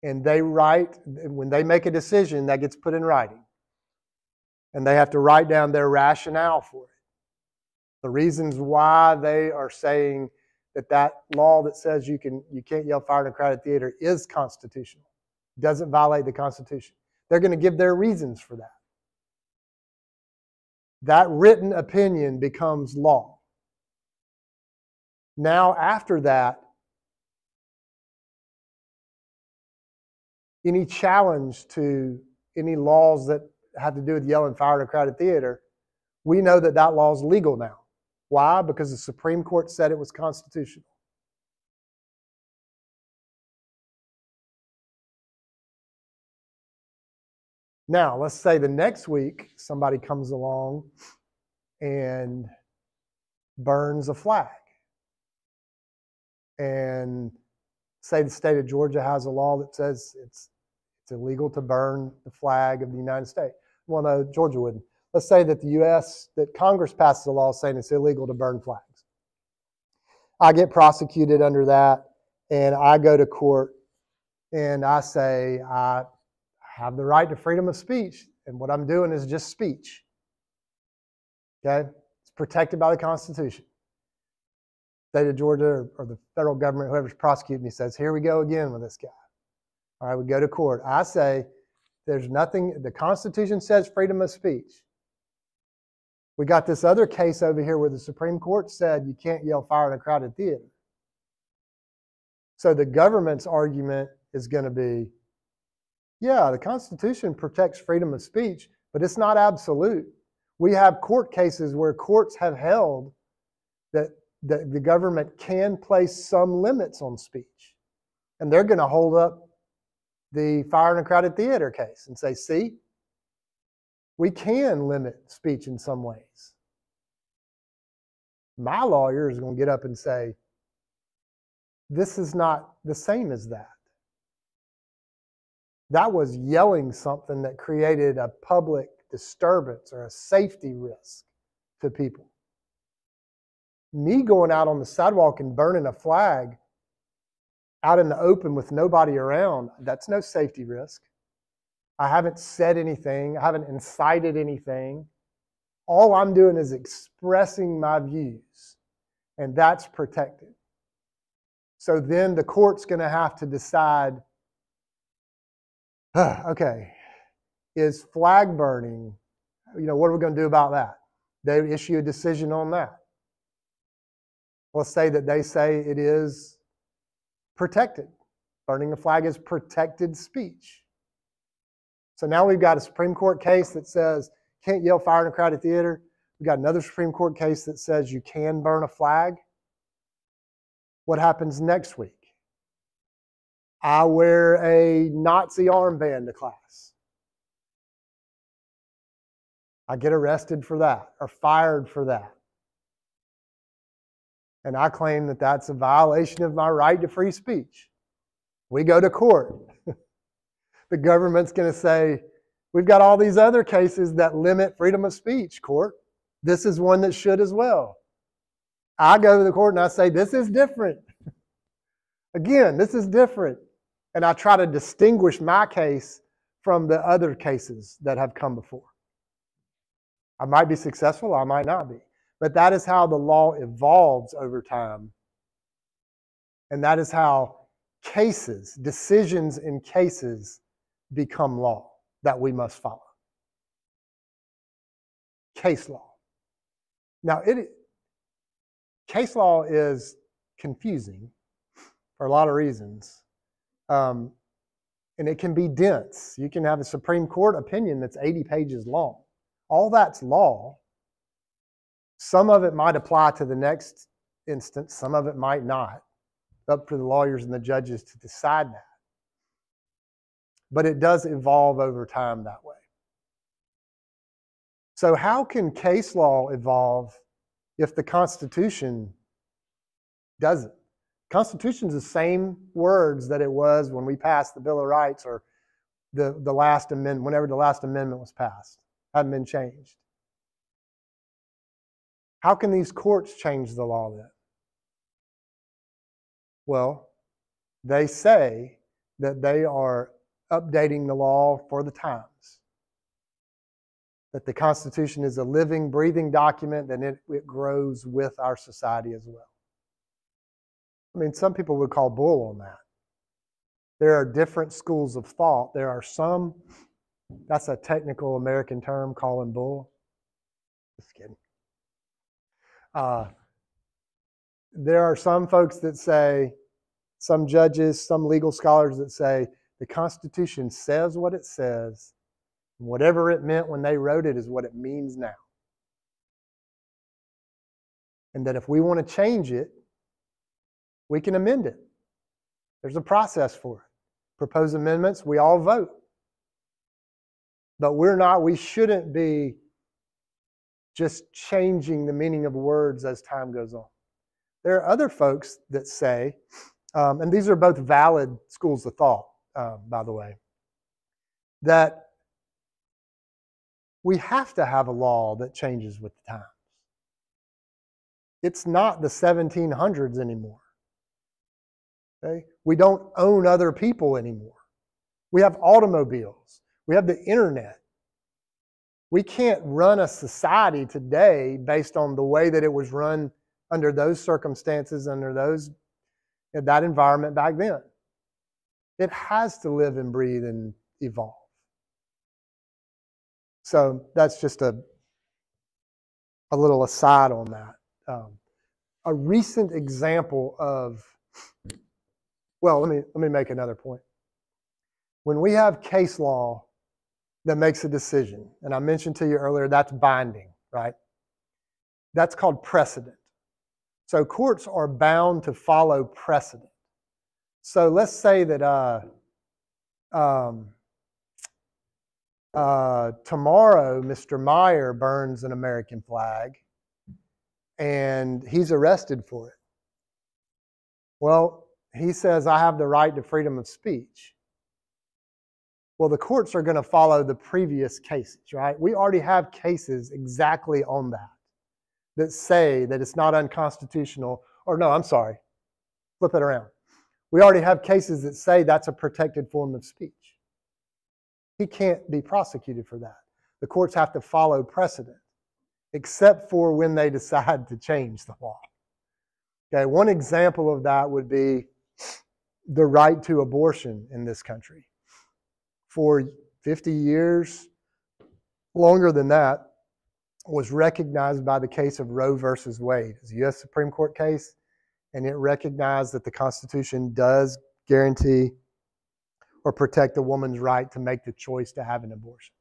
And when they make a decision, that gets put in writing. And they have to write down their rationale for it. The reasons why they are saying that law that says you can't yell fire in a crowded theater is constitutional, doesn't violate the Constitution. They're going to give their reasons for that. That written opinion becomes law. Now, after that, any challenge to any laws that have to do with yelling fire in a crowded theater, we know that law is legal now. Why? Because the Supreme Court said it was constitutional. Now, let's say the next week somebody comes along and burns a flag. And say the state of Georgia has a law that says it's illegal to burn the flag of the United States. Well, no, Georgia wouldn't. Let's say that that Congress passes a law saying it's illegal to burn flags. I get prosecuted under that, and I go to court, and I say I have the right to freedom of speech, and what I'm doing is just speech. Okay? It's protected by the Constitution. State of Georgia or the federal government, whoever's prosecuting me, says, here we go again with this guy. All right, we go to court. I say, there's nothing, the Constitution says freedom of speech. We got this other case over here where the Supreme Court said you can't yell fire in a crowded theater. So the government's argument is going to be, yeah, the Constitution protects freedom of speech, but it's not absolute. We have court cases where courts have held that the government can place some limits on speech. And they're going to hold up the fire in a crowded theater case and say, see, we can limit speech in some ways. My lawyer is going to get up and say, this is not the same as that. That was yelling something that created a public disturbance or a safety risk to people. Me going out on the sidewalk and burning a flag out in the open with nobody around, that's no safety risk. I haven't said anything. I haven't incited anything. All I'm doing is expressing my views, and that's protected. So then the court's going to have to decide, okay, is flag burning, what are we going to do about that? They issue a decision on that. Let's say that they say it is protected. Burning the flag is protected speech. So now we've got a Supreme Court case that says can't yell fire in a crowded theater. We've got another Supreme Court case that says you can burn a flag. What happens next week? I wear a Nazi armband to class. I get arrested for that or fired for that. And I claim that that's a violation of my right to free speech. We go to court. The government's going to say, we've got all these other cases that limit freedom of speech, court. This is one that should as well. I go to the court and I say, this is different. Again, this is different. And I try to distinguish my case from the other cases that have come before. I might be successful, I might not be. But that is how the law evolves over time. And that is how decisions in cases become law that we must follow. Case law. Now, case law is confusing for a lot of reasons. And it can be dense. You can have a Supreme Court opinion that's 80 pages long. All that's law. Some of it might apply to the next instance. Some of it might not. Up to the lawyers and the judges to decide that. But it does evolve over time that way. So how can case law evolve if the Constitution doesn't? The Constitution's the same words that it was when we passed the Bill of Rights or the last amendment, whenever the last amendment was passed. Hadn't been changed. How can these courts change the law then? Well, they say that they are updating the law for the times. That the Constitution is a living, breathing document, and it grows with our society as well. I mean, some people would call bull on that. There are different schools of thought. There are some, that's a technical American term, calling bull. Just kidding. There are some folks that say, some judges, some legal scholars that say, the Constitution says what it says. Whatever it meant when they wrote it is what it means now. And that if we want to change it, we can amend it. There's a process for it. Propose amendments, we all vote. But we shouldn't be just changing the meaning of words as time goes on. There are other folks that say, and these are both valid schools of thought, by the way, that we have to have a law that changes with the times. It's not the 1700s anymore. Okay? We don't own other people anymore. We have automobiles. We have the internet. We can't run a society today based on the way that it was run under those circumstances, under that environment back then. It has to live and breathe and evolve. So that's just a little aside on that. A recent example of, well, let me make another point. When we have case law that makes a decision, and I mentioned to you earlier, that's binding, right? That's called precedent. So courts are bound to follow precedent. So let's say that tomorrow Mr. Meyer burns an American flag and he's arrested for it. Well, he says, I have the right to freedom of speech. Well, the courts are going to follow the previous cases, right? We already have cases exactly on that say that it's not unconstitutional, or no, I'm sorry, flip it around. We already have cases that say that's a protected form of speech. He can't be prosecuted for that. The courts have to follow precedent, except for when they decide to change the law. Okay, one example of that would be the right to abortion in this country. For 50 years, longer than that, was recognized by the case of Roe versus Wade. It's a U.S. Supreme Court case, and it recognized that the Constitution does guarantee or protect a woman's right to make the choice to have an abortion.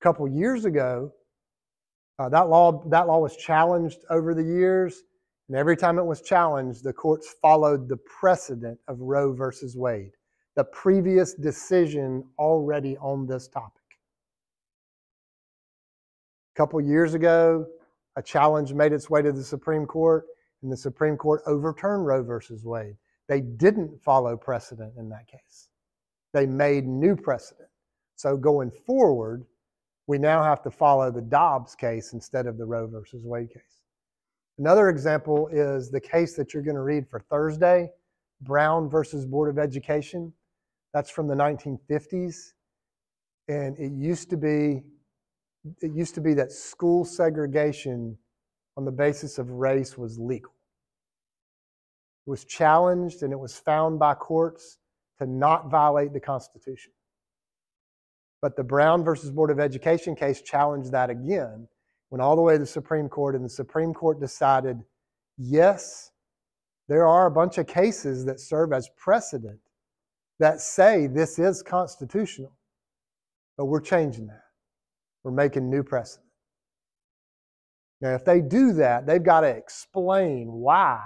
A couple years ago, that law was challenged over the years, and every time it was challenged, the courts followed the precedent of Roe versus Wade, the previous decision already on this topic. A couple years ago, a challenge made its way to the Supreme Court, and the Supreme Court overturned Roe versus Wade. They didn't follow precedent in that case. They made new precedent. So going forward, we now have to follow the Dobbs case instead of the Roe versus Wade case. Another example is the case that you're going to read for Thursday, Brown versus Board of Education. That's from the 1950s. And it used to be that school segregation on the basis of race was legal. It was challenged and it was found by courts to not violate the Constitution. But the Brown versus Board of Education case challenged that again, went all the way to the Supreme Court, and the Supreme Court decided, yes, there are a bunch of cases that serve as precedent that say this is constitutional, but we're changing that. We're making new precedent. Now, if they do that, they've got to explain why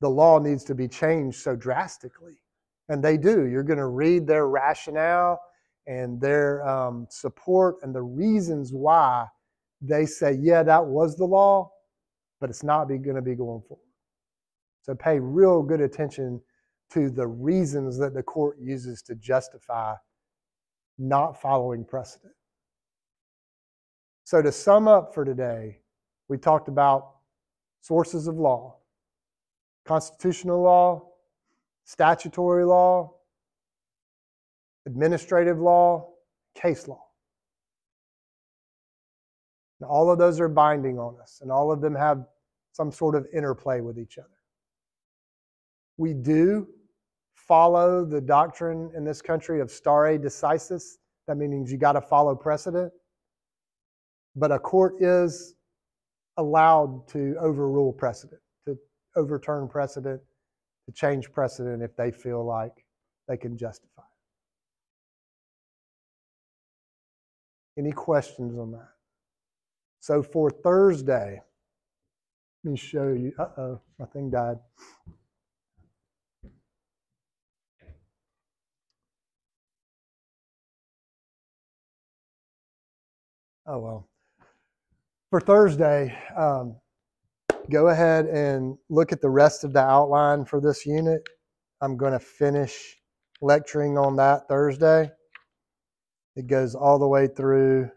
the law needs to be changed so drastically. And they do. You're going to read their rationale and their support and the reasons why they say, yeah, that was the law, but it's not going to be going forward. So pay real good attention to the reasons that the court uses to justify not following precedent. So to sum up for today, we talked about sources of law, constitutional law, statutory law, administrative law, case law. And all of those are binding on us, and all of them have some sort of interplay with each other. We do follow the doctrine in this country of stare decisis. That means you got to follow precedent. But a court is allowed to overrule precedent, to overturn precedent, to change precedent if they feel like they can justify it. Any questions on that? So for Thursday, let me show you. Uh-oh, my thing died. Oh, well. For Thursday, go ahead and look at the rest of the outline for this unit. I'm going to finish lecturing on that Thursday. It goes all the way through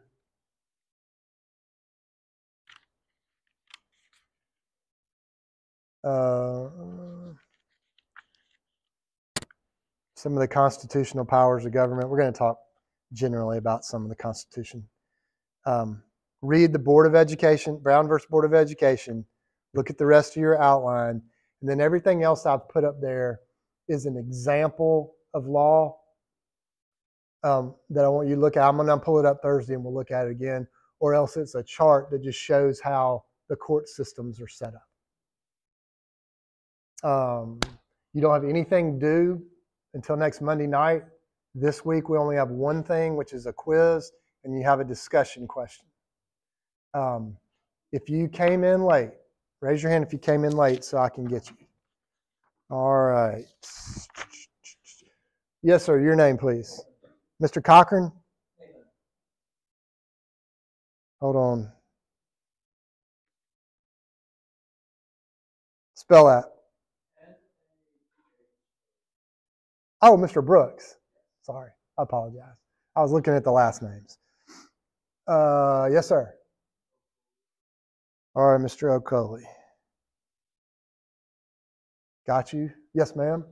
some of the constitutional powers of government. We're going to talk generally about some of the Constitution. Read the Board of Education, Brown versus Board of Education. Look at the rest of your outline. And then everything else I've put up there is an example of law that I want you to look at. I'm going to pull it up Thursday and we'll look at it again. Or else it's a chart that just shows how the court systems are set up. You don't have anything due until next Monday night. This week we only have one thing, which is a quiz, and you have a discussion question. If you came in late, raise your hand if you came in late so I can get you. All right. Yes, sir. Your name, please. Mr. Cochran? Hold on. Spell that. Oh, Mr. Brooks. Sorry. I apologize. I was looking at the last names. Yes, sir. All right, Mr. O'Coley. Got you? Yes, ma'am.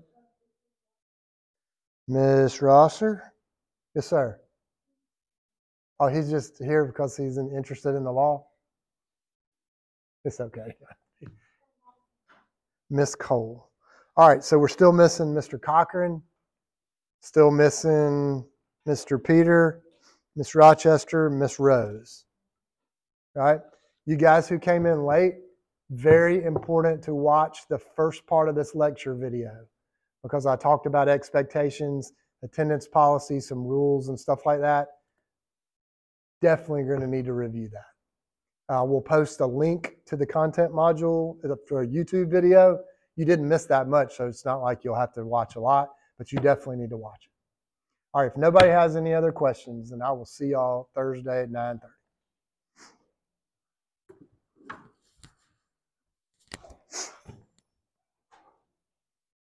Miss Rosser? Yes, sir. Oh, he's just here because he's interested in the law? It's okay. Miss Cole. All right, so we're still missing Mr. Cochran, still missing Mr. Peter, Miss Rochester, Miss Rose. All right? You guys who came in late, very important to watch the first part of this lecture video because I talked about expectations, attendance policy, some rules and stuff like that. Definitely going to need to review that. We'll post a link to the content module for a YouTube video. You didn't miss that much, so it's not like you'll have to watch a lot, but you definitely need to watch it. All right, if nobody has any other questions, then I will see y'all Thursday at 9:30.